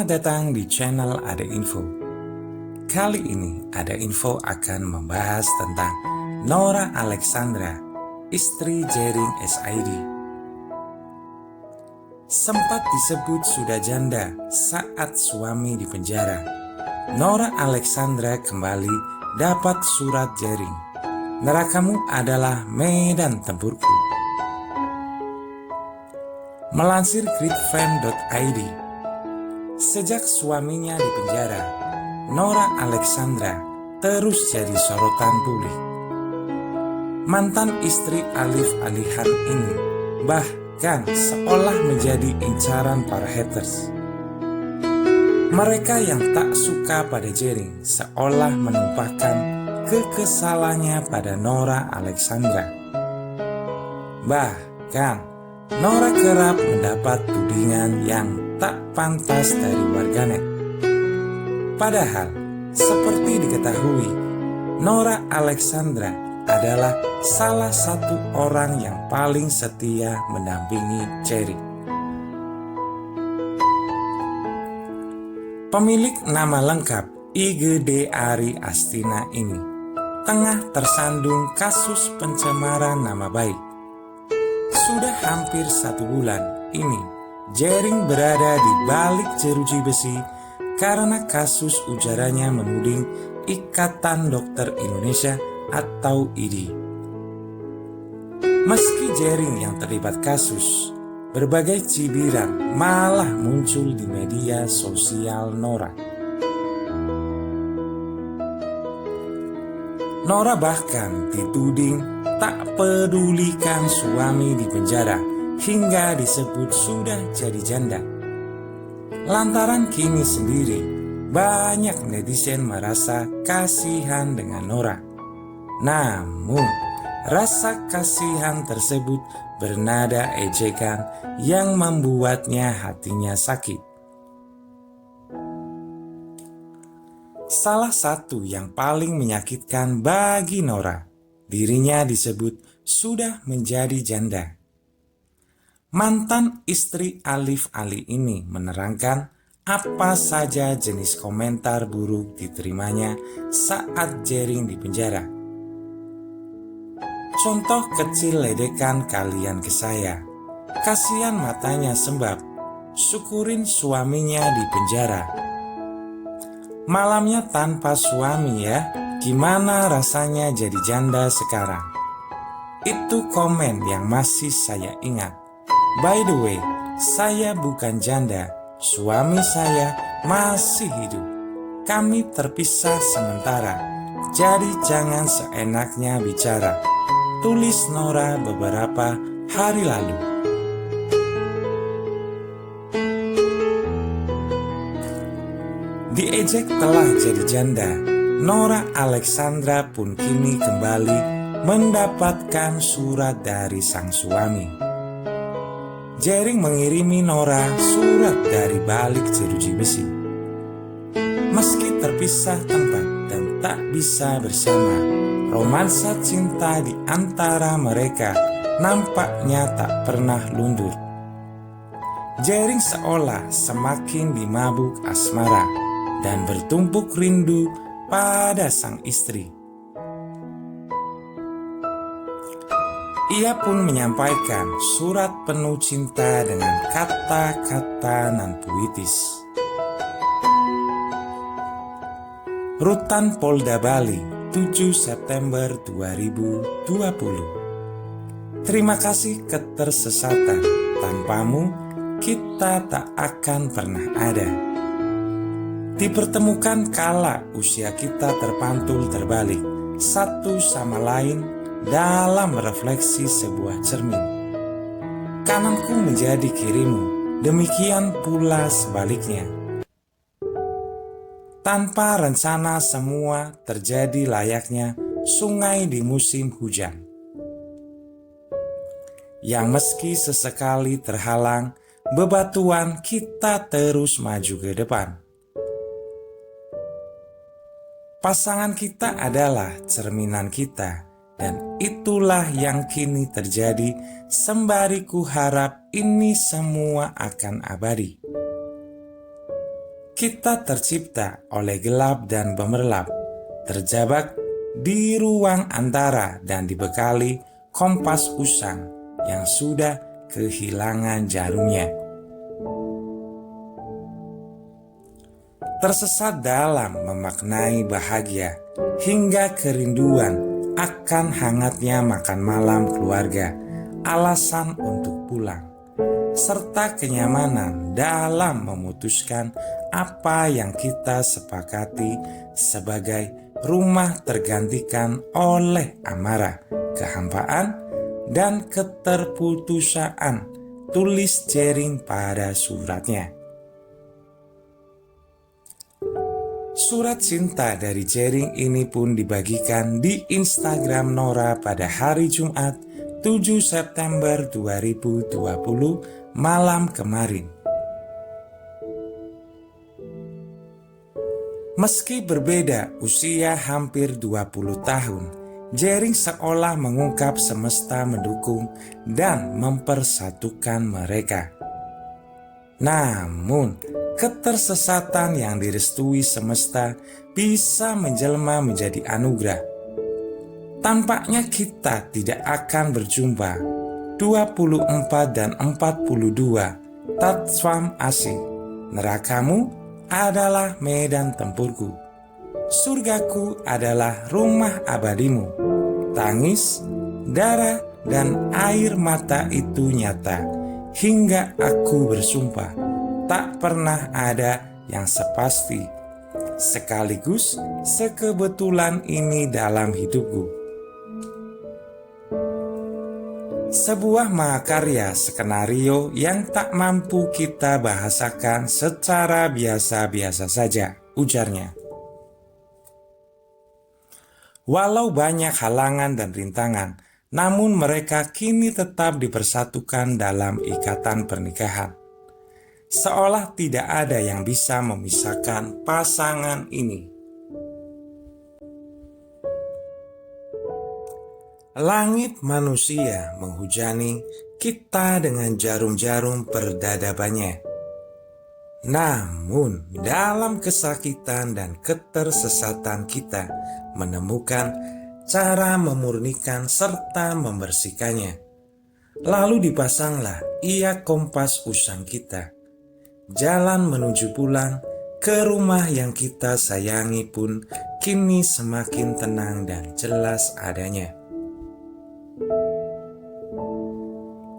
Selamat datang di channel Ada Info. Kali ini Ada Info akan membahas tentang Nora Alexandra, istri Jering SID. Sempat disebut sudah janda saat suami di penjara. Nora Alexandra kembali dapat surat Jering. Nerakamu adalah medan tempurku. Melansir gridframe.id, sejak suaminya di penjara, Nora Alexandra terus jadi sorotan publik. Mantan istri alif-alihan ini bahkan seolah menjadi incaran para haters. Mereka yang tak suka pada Jering seolah menumpahkan kekesalannya pada Nora Alexandra. Bahkan Nora kerap mendapat tudingan yang tak pantas dari warganet. Padahal, seperti diketahui, Nora Alexandra adalah salah satu orang yang paling setia mendampingi Jering. Pemilik nama lengkap IGD Ari Astina ini tengah tersandung kasus pencemaran nama baik. Sudah hampir 1 bulan ini Jering berada di balik jeruji besi karena kasus ujarannya menuding Ikatan Dokter Indonesia atau IDI. Meski Jering yang terlibat kasus, berbagai cibiran malah muncul di media sosial Nora. Nora bahkan dituding tak pedulikan suami di penjara hingga disebut sudah jadi janda. Lantaran kini sendiri banyak netizen merasa kasihan dengan Nora. Namun rasa kasihan tersebut bernada ejekan yang membuatnya hatinya sakit. Salah satu yang paling menyakitkan bagi Nora, dirinya disebut sudah menjadi janda. Mantan istri Alif Ali ini menerangkan apa saja jenis komentar buruk diterimanya saat Jering di penjara. Contoh kecil ledekan kalian ke saya. Kasihan matanya sembab, syukurin suaminya di penjara. Malamnya tanpa suami ya, gimana rasanya jadi janda sekarang? Itu komen yang masih saya ingat. By the way, saya bukan janda, suami saya masih hidup. Kami terpisah sementara, jadi jangan seenaknya bicara. Tulis Nora beberapa hari lalu. Diejek telah jadi janda, Nora Alexandra pun kini kembali mendapatkan surat dari sang suami. Jering mengirimi Nora surat dari balik jeruji besi. Meski terpisah tempat dan tak bisa bersama, romansa cinta di antara mereka nampaknya tak pernah luntur. Jering seolah semakin dimabuk asmara dan bertumpuk rindu pada sang istri. Ia pun menyampaikan surat penuh cinta dengan kata-kata nan puitis. Rutan Polda Bali, 7 September 2020. Terima kasih ketersesatan, tanpamu kita tak akan pernah ada. Dipertemukan kala usia kita terpantul terbalik, satu sama lain dalam refleksi sebuah cermin. Kananku menjadi kirimu, demikian pula sebaliknya. Tanpa rencana semua terjadi layaknya sungai di musim hujan, yang meski sesekali terhalang bebatuan kita terus maju ke depan. Pasangan kita adalah cerminan kita, dan itulah yang kini terjadi sembari ku harap ini semua akan abadi. Kita tercipta oleh gelap dan gemerlap, terjebak di ruang antara dan dibekali kompas usang yang sudah kehilangan jarumnya. Tersesat dalam memaknai bahagia hingga kerinduan akan hangatnya makan malam keluarga, alasan untuk pulang, serta kenyamanan dalam memutuskan apa yang kita sepakati sebagai rumah tergantikan oleh amarah, kehampaan, dan keterputusaan, tulis Jering pada suratnya. Surat cinta dari Jering ini pun dibagikan di Instagram Nora pada hari Jumat 7 September 2020 malam kemarin. Meski berbeda usia hampir 20 tahun, Jering seolah mengungkap semesta mendukung dan mempersatukan mereka. Namun, ketersesatan yang direstui semesta bisa menjelma menjadi anugerah. Tampaknya kita tidak akan berjumpa 24 dan 42 Tatswam asing. Nerakamu adalah medan tempurku. Surgaku adalah rumah abadimu. Tangis, darah, dan air mata itu nyata hingga aku bersumpah tak pernah ada yang sepasti sekaligus sekebetulan ini dalam hidupku. Sebuah mahakarya skenario yang tak mampu kita bahasakan secara biasa-biasa saja, ujarnya. Walau banyak halangan dan rintangan, namun mereka kini tetap dipersatukan dalam ikatan pernikahan. Seolah tidak ada yang bisa memisahkan pasangan ini. Langit manusia menghujani kita dengan jarum-jarum perdadabannya. Namun dalam kesakitan dan ketersesatan kita menemukan cara memurnikan serta membersihkannya. Lalu dipasanglah ia kompas usang kita. Jalan menuju pulang ke rumah yang kita sayangi pun kini semakin tenang dan jelas adanya.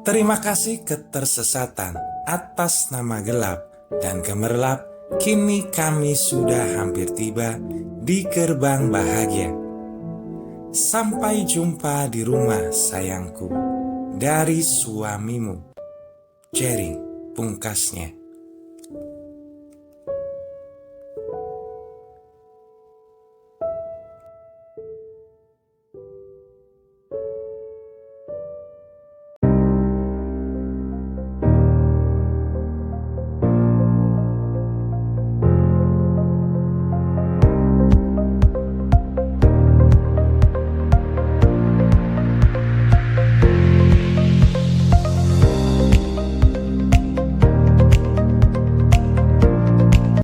Terima kasih ketersesatan atas nama gelap dan gemerlap, kini kami sudah hampir tiba di gerbang bahagia. Sampai jumpa di rumah sayangku, dari suamimu. Jering, pungkasnya.